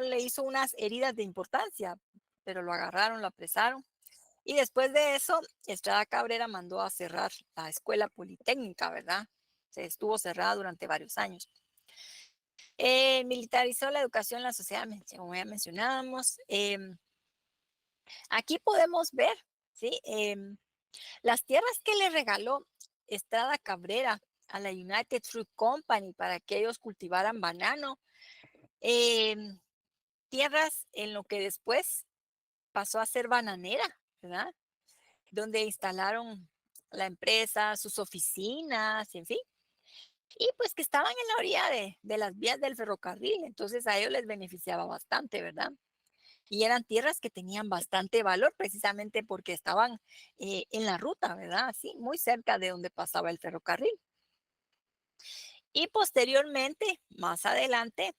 le hizo unas heridas de importancia, pero lo agarraron, lo apresaron. Y después de eso, Estrada Cabrera mandó a cerrar la Escuela Politécnica, ¿verdad? Se estuvo cerrada durante varios años. Militarizó la educación en la sociedad, como ya mencionábamos. Aquí podemos ver, ¿sí? Las tierras que le regaló Estrada Cabrera a la United Fruit Company para que ellos cultivaran banano, tierras en lo que después pasó a ser bananera, ¿verdad? Donde instalaron la empresa, sus oficinas, en fin. Y pues que estaban en la orilla de las vías del ferrocarril, entonces a ellos les beneficiaba bastante, ¿verdad? Y eran tierras que tenían bastante valor precisamente porque estaban en la ruta, ¿verdad? Sí, muy cerca de donde pasaba el ferrocarril. Y posteriormente, más adelante,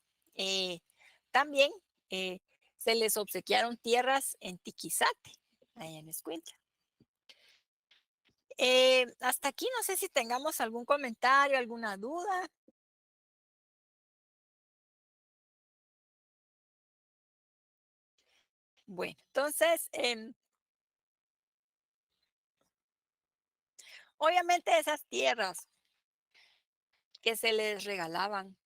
también se les obsequiaron tierras en Tiquizate, ahí en Escuintla. Hasta aquí no sé si tengamos algún comentario, alguna duda. Bueno, entonces, obviamente esas tierras que se les regalaban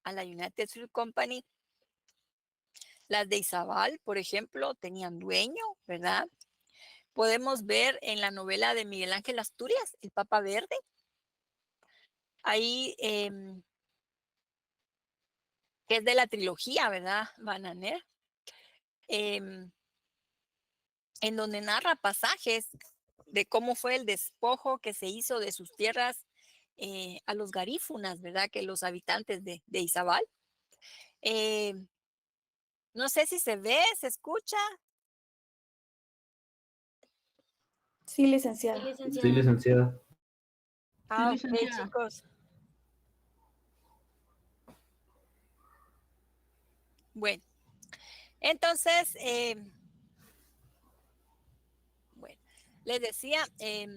a la United Fruit Company, las de Izabal, por ejemplo, tenían dueño, ¿verdad? Podemos ver en la novela de Miguel Ángel Asturias, El Papa Verde, ahí que es de la trilogía, ¿verdad? Bananer, en donde narra pasajes de cómo fue el despojo que se hizo de sus tierras a los garífunas, ¿verdad? Que los habitantes de Izabal. No sé si se ve, se escucha. Sí, licenciada. Sí, licenciada. Ah, ok, licenciada. chicos. Bueno, entonces, bueno, les decía,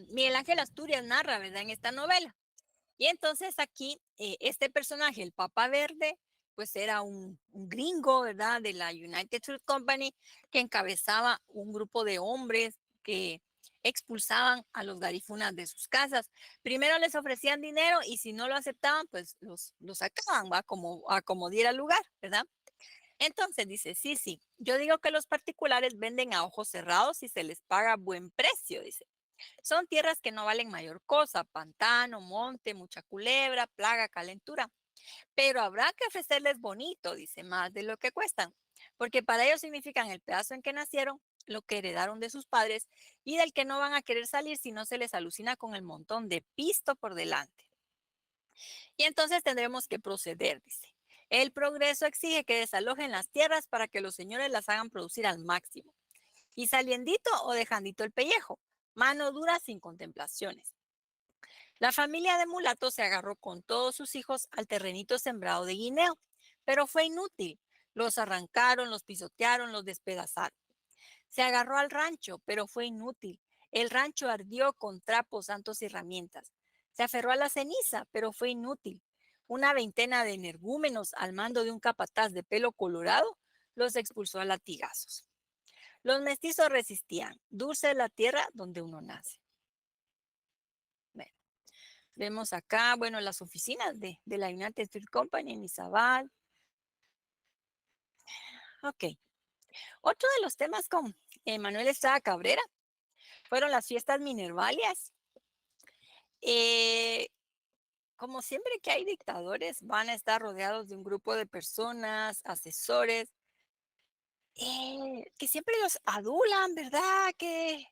Miguel Ángel Asturias narra, ¿verdad? En esta novela. Y entonces aquí, este personaje, el Papa Verde, pues era un gringo, ¿verdad? De la United Fruit Company, que encabezaba un grupo de hombres que expulsaban a los garífunas de sus casas. Primero les ofrecían dinero y si no lo aceptaban, pues los sacaban, ¿va? Como diera lugar, ¿verdad? Entonces dice, sí, yo digo que los particulares venden a ojos cerrados y se les paga buen precio, dice. Son tierras que no valen mayor cosa, pantano, monte, mucha culebra, plaga, calentura. Pero habrá que ofrecerles bonito, dice, más de lo que cuestan, porque para ellos significan el pedazo en que nacieron, lo que heredaron de sus padres y del que no van a querer salir si no se les alucina con el montón de pisto por delante. Y entonces tendremos que proceder, dice. El progreso exige que desalojen las tierras para que los señores las hagan producir al máximo. Y saliendito o dejandito el pellejo, mano dura sin contemplaciones. La familia de mulatos se agarró con todos sus hijos al terrenito sembrado de guineo, pero fue inútil. Los arrancaron, los pisotearon, los despedazaron. Se agarró al rancho, pero fue inútil. El rancho ardió con trapos, santos y herramientas. Se aferró a la ceniza, pero fue inútil. Una veintena de energúmenos al mando de un capataz de pelo colorado los expulsó a latigazos. Los mestizos resistían. Dulce es la tierra donde uno nace. Bueno, vemos acá, bueno, las oficinas de la United Fruit Company en Izabal. Ok. Otro de los temas con Manuel Estrada Cabrera fueron las fiestas minervalias. Como siempre que hay dictadores, van a estar rodeados de un grupo de personas, asesores, que siempre los adulan, ¿verdad? Que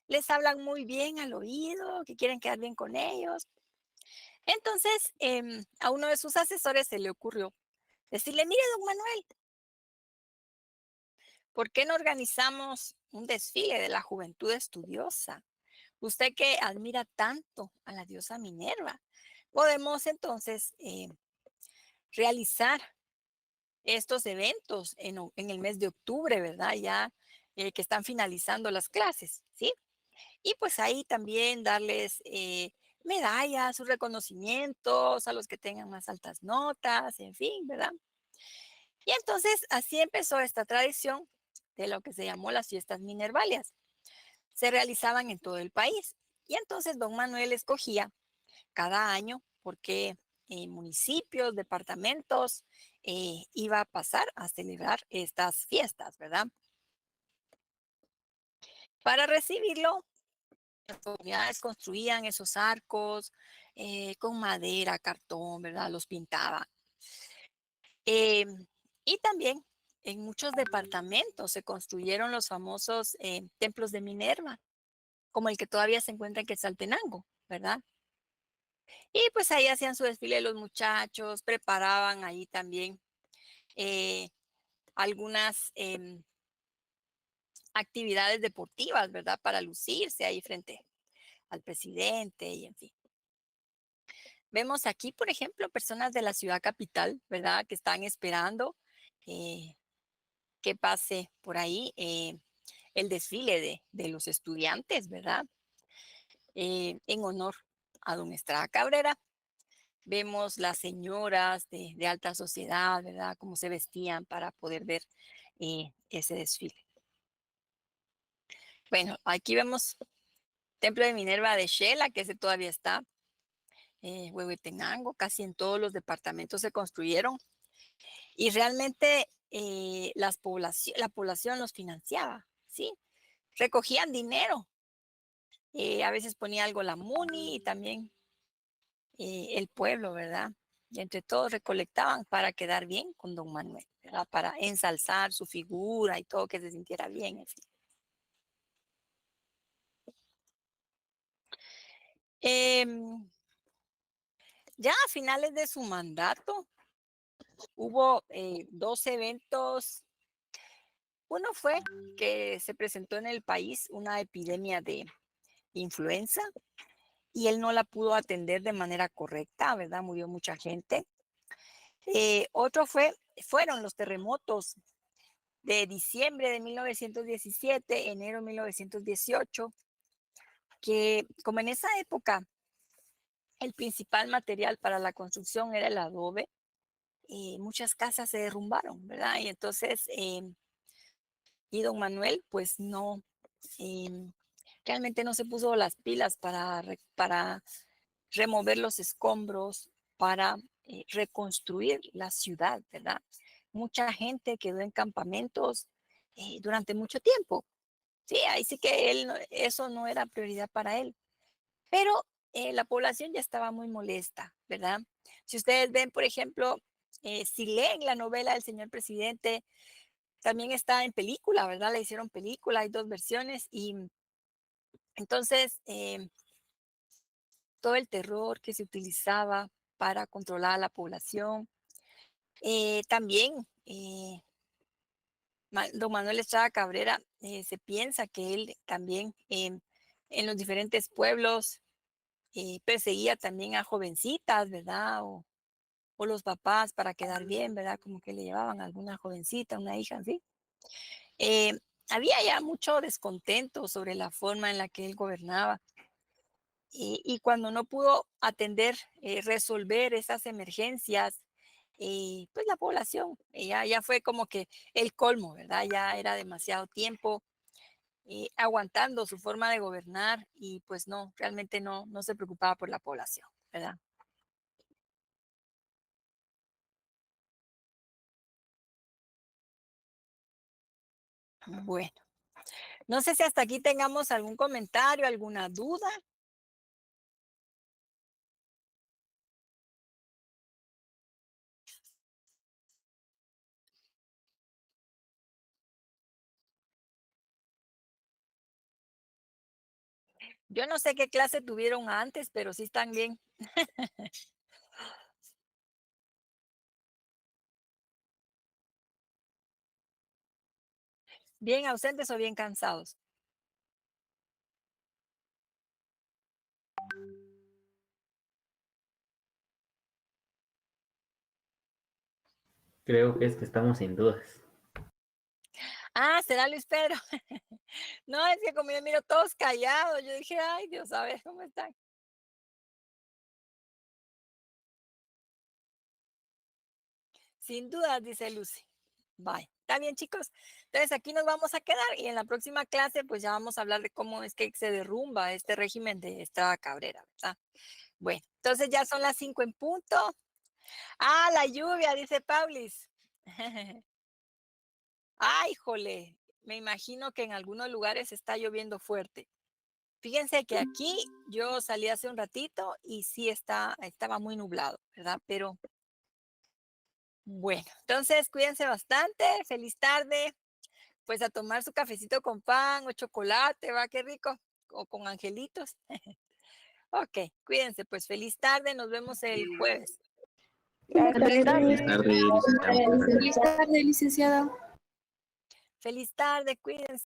les hablan muy bien al oído, que quieren quedar bien con ellos. Entonces, a uno de sus asesores se le ocurrió decirle, mire, don Manuel, ¿por qué no organizamos un desfile de la juventud estudiosa? Usted que admira tanto a la diosa Minerva, podemos entonces realizar estos eventos en el mes de octubre, ¿verdad? Ya que están finalizando las clases, ¿sí? Y pues ahí también darles medallas, sus reconocimientos a los que tengan más altas notas, en fin, ¿verdad? Y entonces así empezó esta tradición de lo que se llamó las fiestas minervalias. Se realizaban en todo el país. Y entonces don Manuel escogía cada año porque municipios, departamentos iba a pasar a celebrar estas fiestas, ¿verdad? Para recibirlo, las comunidades construían esos arcos con madera, cartón, ¿verdad? Los pintaban. Y también en muchos departamentos se construyeron los famosos templos de Minerva, como el que todavía se encuentra en Quetzaltenango, ¿verdad? Y pues ahí hacían su desfile los muchachos, preparaban ahí también algunas actividades deportivas, ¿verdad? Para lucirse ahí frente al presidente y en fin. Vemos aquí, por ejemplo, personas de la ciudad capital, ¿verdad? Que están esperando que pase por ahí el desfile de los estudiantes, ¿verdad? En honor a don Estrada Cabrera. Vemos las señoras de alta sociedad, ¿verdad? Cómo se vestían para poder ver ese desfile. Bueno, aquí vemos Templo de Minerva de Xela, que ese todavía está. Huehuetenango, casi en todos los departamentos se construyeron. Y realmente la población los financiaba, ¿sí? Recogían dinero. A veces ponía algo la MUNI y también el pueblo, ¿verdad? Y entre todos recolectaban para quedar bien con don Manuel, ¿verdad? Para ensalzar su figura y todo, que se sintiera bien, en fin. Ya a finales de su mandato hubo 2 eventos. Uno fue que se presentó en el país una epidemia de influenza y él no la pudo atender de manera correcta, ¿verdad? Murió mucha gente. Otro fueron los terremotos de diciembre de 1917, enero de 1918, que como en esa época el principal material para la construcción era el adobe, muchas casas se derrumbaron, ¿verdad? Y entonces, y don Manuel pues no realmente no se puso las pilas para remover los escombros, para reconstruir la ciudad, ¿verdad? Mucha gente quedó en campamentos durante mucho tiempo. Sí, ahí sí que eso no era prioridad para él. Pero la población ya estaba muy molesta, ¿verdad? Si ustedes ven, por ejemplo, si leen la novela del señor presidente, también está en película, ¿verdad? Le hicieron película, hay 2 versiones y entonces todo el terror que se utilizaba para controlar a la población. También don Manuel Estrada Cabrera, se piensa que él también en los diferentes pueblos perseguía también a jovencitas, ¿verdad? O los papás para quedar bien, ¿verdad? Como que le llevaban a alguna jovencita, una hija, así. Eh, Había ya mucho descontento sobre la forma en la que él gobernaba. Y cuando no pudo atender, resolver esas emergencias, pues la población ya fue como que el colmo, ¿verdad? Ya era demasiado tiempo aguantando su forma de gobernar y pues no, realmente no se preocupaba por la población, ¿verdad? Bueno, no sé si hasta aquí tengamos algún comentario, alguna duda. Yo no sé qué clase tuvieron antes, pero sí están bien. Bien ausentes o bien cansados. Creo que es que estamos sin dudas. Ah, será Luis Pedro. No, es que como yo miro todos callados, yo dije, ay Dios, a ver cómo están. Sin dudas, dice Lucy. Bye. Está bien, chicos. Entonces aquí nos vamos a quedar y en la próxima clase pues ya vamos a hablar de cómo es que se derrumba este régimen de Estrada Cabrera, ¿verdad? Bueno, entonces ya son las 5 en punto. Ah, la lluvia, dice Paulis. Ay, jole, me imagino que en algunos lugares está lloviendo fuerte. Fíjense que aquí yo salí hace un ratito y sí estaba muy nublado, ¿verdad? Pero bueno, entonces cuídense bastante, feliz tarde, pues a tomar su cafecito con pan o chocolate, va, qué rico, o con angelitos. Ok, cuídense, pues feliz tarde, nos vemos el jueves. Feliz Buenas tarde. tardes, licenciado. Feliz tarde, licenciada. Feliz tarde, cuídense.